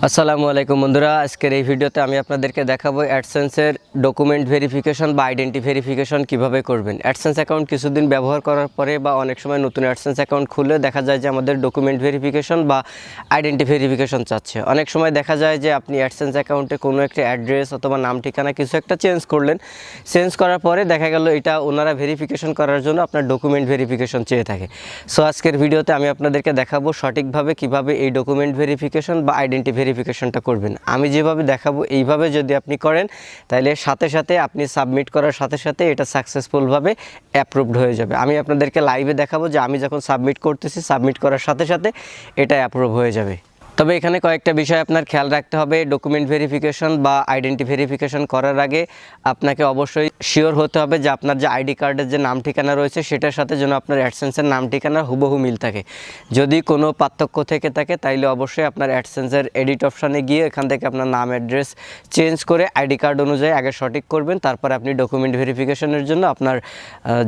আসসালামু আলাইকুম বন্ধুরা, আজকের এই ভিডিওতে আমি আপনাদেরকে দেখাবো অ্যাডসেন্সের ডকুমেন্ট ভেরিফিকেশন বা আইডেন্টি ভেরিফিকেশন কিভাবে করবেন। অ্যাডসেন্স অ্যাকাউন্ট কিছুদিন ব্যবহার করার পরে বা অনেক সময় নতুন অ্যাডসেন্স অ্যাকাউন্ট খুললে দেখা যায় যে আমাদের ডকুমেন্ট ভেরিফিকেশন বা আইডেন্টি ভেরিফিকেশন চাচ্ছে। অনেক সময় দেখা যায় যে আপনি অ্যাডসেন্স অ্যাকাউন্টে কোনো একটা অ্যাড্রেস অথবা নাম ঠিকানা কিছু একটা চেঞ্জ করলেন, চেঞ্জ করার পরে দেখা গেল এটা ওনারা ভেরিফিকেশন করার জন্য আপনার ডকুমেন্ট ভেরিফিকেশন চেয়ে থাকে। সো আজকের ভিডিওতে আমি আপনাদেরকে দেখাবো সঠিকভাবে কিভাবে এই ডকুমেন্ট ভেরিফিকেশন বা আইডেন্টি ভেরিফিকেশনটা করবেন। আমি যেভাবে দেখাবো এইভাবে যদি আপনি করেন তাহলে সাথে সাথে আপনি সাবমিট করার সাথে সাথে এটা সাকসেসফুলভাবে অ্যাপ্রুভড হয়ে যাবে। আমি আপনাদেরকে লাইভে দেখাবো যে আমি যখন সাবমিট করতেছি, সাবমিট করার সাথে সাথে এটা অ্যাপ্রুভ হয়ে যাবে। তবে এখানে কয়েকটা বিষয় আপনার খেয়াল রাখতে হবে। ডকুমেন্ট ভেরিফিকেশন বা আইডেন্টি ভেরিফিকেশন করার আগে আপনাকে অবশ্যই শিওর হতে হবে যে আপনার যে আইডি কার্ডের যে নাম ঠিকানা রয়েছে সেটার সাথে যেন আপনার অ্যাডসেন্সের নাম ঠিকানার হুবহু মিল থাকে। যদি কোনো পার্থক্য থেকে থাকে তাইলে অবশ্যই আপনার অ্যাডসেন্সের এডিট অপশানে গিয়ে এখান থেকে আপনার নাম অ্যাড্রেস চেঞ্জ করে আইডি কার্ড অনুযায়ী আগে সঠিক করবেন, তারপর আপনি ডকুমেন্ট ভেরিফিকেশনের জন্য আপনার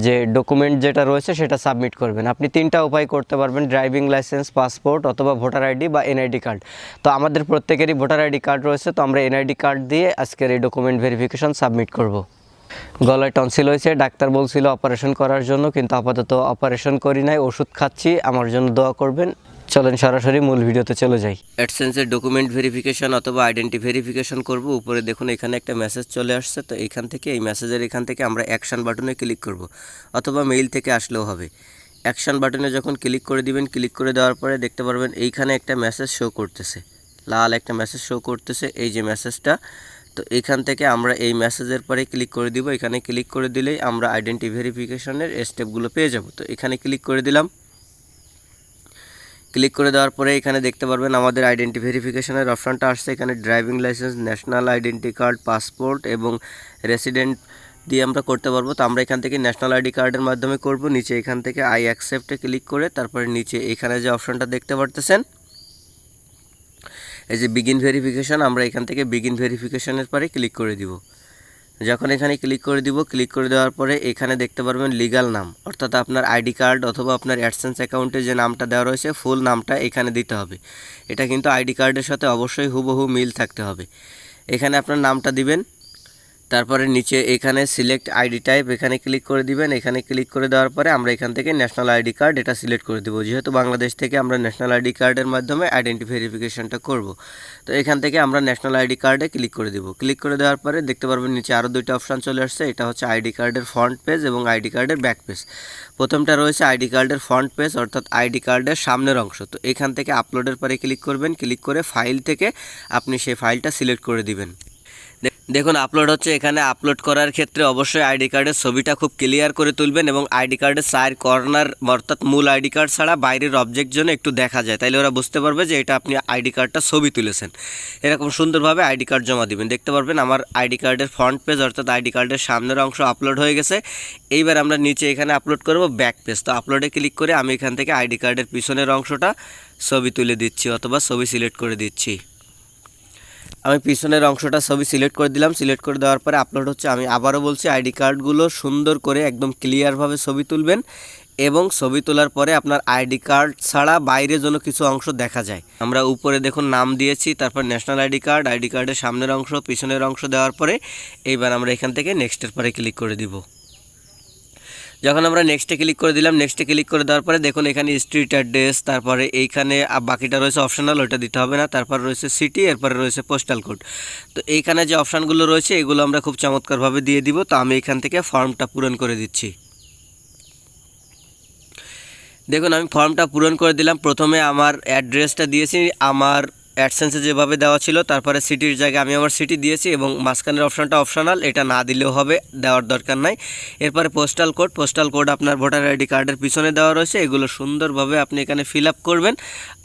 যে ডকুমেন্ট যেটা রয়েছে সেটা সাবমিট করবেন। আপনি তিনটা উপায় করতে পারবেন: ড্রাইভিং লাইসেন্স, পাসপোর্ট অথবা ভোটার আইডি বা এনআইডি কার্ড। তো আমাদের প্রত্যেকেরই ভোটার আইডি কার্ড রয়েছে, তো আমরা এনআইডি কার্ড দিয়ে আজকের এই ডকুমেন্ট ভেরিফিকেশন সাবমিট করব। গলায় টনসিল হয়েছে, ডাক্তার বলছিল অপারেশন করার জন্য, কিন্তু আপাতত অপারেশন করি নাই, ওষুধ খাচ্ছি। আমার জন্য দোয়া করবেন। চলেন সরাসরি মূল ভিডিওতে চলে যাই। অ্যাডসেন্সের ডকুমেন্ট ভেরিফিকেশন অথবা আইডেন্টি ভেরিফিকেশন করব। উপরে দেখুন এখানে একটা মেসেজ চলে আসছে, তো এইখান থেকে এই মেসেজের এখান থেকে আমরা অ্যাকশন বাটনে ক্লিক করব, অথবা মেইল থেকে আসলেও হবে। অ্যাকশন বাটনে যখন ক্লিক করে দিবেন, ক্লিক করে দেওয়ার পরে দেখতে পারবেন এইখানে একটা মেসেজ শো করতেছে, লাল একটা মেসেজ শো করতেছে, এই যে মেসেজটা। তো এখান থেকে আমরা এই মেসেজের পরে ক্লিক করে দিব। এখানে ক্লিক করে দিলেই আমরা আইডেন্টি ভেরিফিকেশনের স্টেপগুলো পেয়ে যাব। তো এখানে ক্লিক করে দিলাম। ক্লিক করে দেওয়ার পরে এখানে দেখতে পারবেন আমাদের আইডেন্টি ভেরিফিকেশনের অপশানটা আসছে। এখানে driving licence, national identity card, passport এবং রেসিডেন্ট দিয়ে আমরা করতে পারবো। তো আমরা এখান থেকে ন্যাশনাল আইডি কার্ডের মাধ্যমে করব। নিচে এখান থেকে আই অ্যাকসেপ্টে ক্লিক করে তারপরে নিচে এখানে যে অপশানটা দেখতে পারতেছেন, এই যে বিগিন ভেরিফিকেশন, আমরা এখান থেকে বিগিন ভেরিফিকেশনের পরে ক্লিক করে দিব। যখন এখানে ক্লিক করে দিব, ক্লিক করে দেওয়ার পরে এখানে দেখতে পারবেন লিগ্যাল নাম, অর্থাৎ আপনার আইডি কার্ড অথবা আপনার অ্যাডসেন্স অ্যাকাউন্টে যে নামটা দেওয়া রয়েছে ফুল নামটা এখানে দিতে হবে। এটা কিন্তু আইডি কার্ডের সাথে অবশ্যই হুবহু মিল থাকতে হবে। এখানে আপনার নামটা দিবেন, তারপরে নিচে এখানে সিলেক্ট আইডি টাইপ, এখানে ক্লিক করে দিবেন। এখানে ক্লিক করে দেওয়ার পরে আমরা এখান থেকে ন্যাশনাল আইডি কার্ড এটা সিলেক্ট করে দেবো। যেহেতু বাংলাদেশ থেকে আমরা ন্যাশনাল আইডি কার্ডের মাধ্যমে আইডেন্টি ভেরিফিকেশনটা করব, তো এখান থেকে আমরা ন্যাশনাল আইডি কার্ডে ক্লিক করে দেবো। ক্লিক করে দেওয়ার পরে দেখতে পারবেন নিচে আরও দুইটা অপশান চলে আসছে। এটা হচ্ছে আইডি কার্ডের ফ্রন্ট পেজ এবং আইডি কার্ডের ব্যাক পেজ। প্রথমটা রয়েছে আইডি কার্ডের ফ্রন্ট পেজ, অর্থাৎ আইডি কার্ডের সামনের অংশ। তো এখান থেকে আপলোডের পরে ক্লিক করবেন। ক্লিক করে ফাইল থেকে আপনি সেই ফাইলটা সিলেক্ট করে দিবেন। দেখুন আপলোড হচ্ছে। এখানে আপলোড করার ক্ষেত্রে অবশ্যই আইডি কার্ডের ছবিটা খুব ক্লিয়ার করে তুলবেন এবং আইডি কার্ডের সাইড কর্নার অর্থাৎ মূল আইডি কার্ড ছাড়া বাইরের অবজেক্ট যেন একটু দেখা যায়, তাইলে ওরা বুঝতে পারবে যে এটা আপনি আইডি কার্ডটা ছবি তুলেছেন। এরকম সুন্দরভাবে আইডি কার্ড জমা দিবেন। দেখতে পারবেন আমার আইডি কার্ডের ফ্রন্ট পেজ অর্থাৎ আইডি কার্ডের সামনের অংশ আপলোড হয়ে গেছে। এইবার আমরা নিচে এখানে আপলোড করব ব্যাক পেজ। তো আপলোডে ক্লিক করে আমি এখান থেকে আইডি কার্ডের পিছনের অংশটা ছবি তুলে দিচ্ছি অথবা ছবি সিলেক্ট করে দিচ্ছি। আমি পিছনের অংশটা ছবি সিলেক্ট করে দিলাম। সিলেক্ট করে দেওয়ার পরে আপলোড হচ্ছে। আমি আবারও বলছি আইডি কার্ডগুলো সুন্দর করে একদম ক্লিয়ারভাবে ছবি তুলবেন এবং ছবি তোলার পরে আপনার আইডি কার্ড ছাড়া বাইরে যেন কিছু অংশ দেখা যায়। আমরা উপরে দেখুন নাম দিয়েছি, তারপর ন্যাশনাল আইডি কার্ডের সামনের অংশ পিছনের অংশ দেওয়ার পরে এইবার আমরা এখান থেকে নেক্সটের পরে ক্লিক করে দিব। যখন আমরা নেক্সটে ক্লিক করে দিলাম, নেক্সটে ক্লিক করে দেওয়ার পরে দেখুন এখানে স্ট্রিট অ্যাড্রেস, তারপরে এইখানে বাকিটা রয়েছে অপশনাল, ওইটা দিতে হবে না। তারপর রয়েছে সিটি, এরপরে রয়েছে পোস্টাল কোড। তো এইখানে যে অপশানগুলো রয়েছে এগুলো আমরা খুব চমৎকারভাবে দিয়ে দিব। তো আমি এখান থেকে ফর্মটা পূরণ করে দিচ্ছি। দেখুন আমি ফর্মটা পূরণ করে দিলাম। প্রথমে আমার অ্যাড্রেসটা দিয়েছি আমার অ্যাডসেন্সে যেভাবে দেওয়া ছিল, তারপরে সিটির জায়গায় আমি আমার সিটি দিয়েছি এবং মাঝখানের অপশানটা অপশনাল, এটা না দিলেও হবে, দেওয়ার দরকার নাই। এরপরে পোস্টাল কোড আপনার ভোটার আইডি কার্ডের পিছনে দেওয়া রয়েছে, এগুলো সুন্দরভাবে আপনি এখানে ফিল আপ করবেন।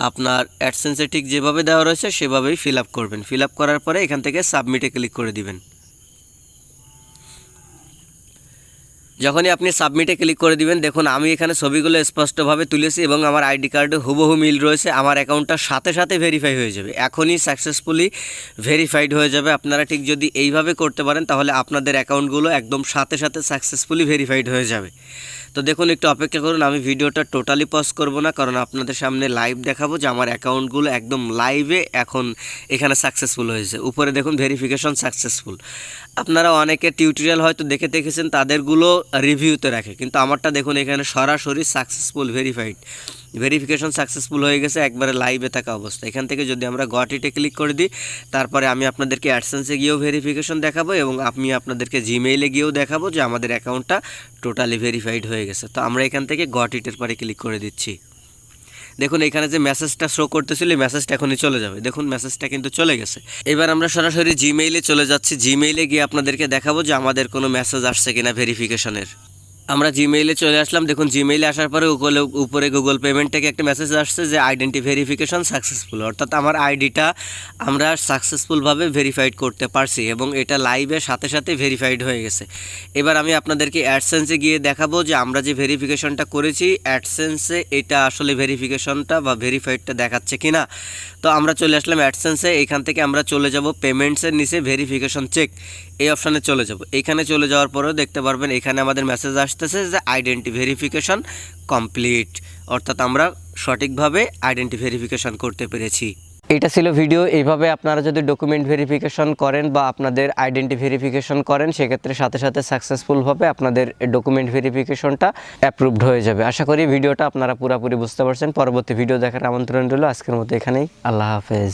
আপনার অ্যাডসেন্সে ঠিক যেভাবে দেওয়া রয়েছে সেভাবেই ফিল আপ করবেন। ফিল আপ করার পরে এখান থেকে সাবমিটে ক্লিক করে দিবেন। যখনই আপনি সাবমিটে ক্লিক করে দিবেন, দেখুন আমি এখানে ছবিগুলো স্পষ্টভাবে তুলেছি এবং আমার আইডি কার্ডে হুবহু মিল রয়েছে। আমার অ্যাকাউন্টটা সাথে সাথে ভেরিফাই হয়ে যাবে, এখনই সাকসেসফুলি ভেরিফাইড হয়ে যাবে। আপনারা ঠিক যদি এইভাবে করতে পারেন তাহলে আপনাদের অ্যাকাউন্টগুলো একদম সাথে সাথে সাকসেসফুলি ভেরিফাইড হয়ে যাবে। তো দেখুন একটু অপেক্ষা করুন, আমি ভিডিওটা টোটালি পজ করব না, কারণ আপনাদের সামনে লাইভ দেখাবো যে আমার অ্যাকাউন্টগুলো একদম লাইভে এখন এখানে সাকসেসফুল হয়েছে। উপরে দেখুন ভেরিফিকেশন সাকসেসফুল। আপনারা অনেকে টিউটোরিয়াল হয়তো দেখেছেন, তাদেরগুলো রিভিউতে রাখে, কিন্তু আমারটা দেখুন এখানে সরাসরি সাকসেসফুল ভেরিফিকেশন সাকসেসফুল হয়ে গেছে একবারে লাইভে থাকা অবস্থা। এখান থেকে যদি আমরা গট ইটে ক্লিক করে দিই, তারপরে আমি আপনাদেরকে অ্যাডসেন্সে গিয়েও ভেরিফিকেশন দেখাবো এবং আমি আপনাদেরকে জিমেইলে গিয়েও দেখাবো যে আমাদের অ্যাকাউন্টটা টোটালি ভেরিফাইড হয়ে গেছে। তো আমরা এখান থেকে গট ইটের পরে ক্লিক করে দিচ্ছি। দেখুন এখানে যে মেসেজটা শো করতেছিল, এই মেসেজটা এখনই চলে যাবে। দেখুন মেসেজটা কিন্তু চলে গেছে। এবার আমরা সরাসরি জিমেইলে চলে যাচ্ছি। জিমেইলে গিয়ে আপনাদেরকে দেখাবো যে আমাদের কোনো মেসেজ আসছে কিনা ভেরিফিকেশনের। আমরা জিমেইলে চলে আসলাম। দেখুন জিমেইলে আসার পরে উপরে গুগল পেমেন্ট থেকে একটা মেসেজ আসছে যে আইডেন্টি ভেরিফিকেশন সাকসেসফুল, অর্থাৎ আমার আইডিটা আমরা সাকসেসফুলভাবে ভেরিফাইড করতে পারছি এবং এটা লাইভের সাথে সাথে ভেরিফাইড হয়ে গেছে। এবার আমি আপনাদেরকে অ্যাডসেন্সে গিয়ে দেখাবো যে আমরা যে ভেরিফিকেশনটা করেছি অ্যাডসেন্সে এটা আসলে ভেরিফিকেশনটা বা ভেরিফাইডটা দেখাচ্ছে কি না। তো আমরা চলে আসলাম অ্যাডসেন্সে। এখান থেকে আমরা চলে যাব পেমেন্টসের নিচে ভেরিফিকেশন চেক এই অপশানে চলে যাব। এখানে চলে যাওয়ার পরেও দেখতে পারবেন এখানে আমাদের মেসেজ আসতেছে যে আইডেন্টি ভেরিফিকেশন কমপ্লিট, অর্থাৎ আমরা সঠিকভাবে আইডেন্টি ভেরিফিকেশন করতে পেরেছি। এটা ছিল ভিডিও। এইভাবে আপনারা যদি ডকুমেন্ট ভেরিফিকেশন করেন বা আপনাদের আইডেন্টি ভেরিফিকেশন করেন, সেক্ষেত্রে সাথে সাথে সাকসেসফুলভাবে আপনাদের ডকুমেন্ট ভেরিফিকেশনটা অ্যাপ্রুভড হয়ে যাবে। আশা করি ভিডিওটা আপনারা পুরোপুরি বুঝতে পারছেন। পরবর্তী ভিডিও দেখার আমন্ত্রণ রইল। আজকের মতো এখানেই, আল্লাহ হাফেজ।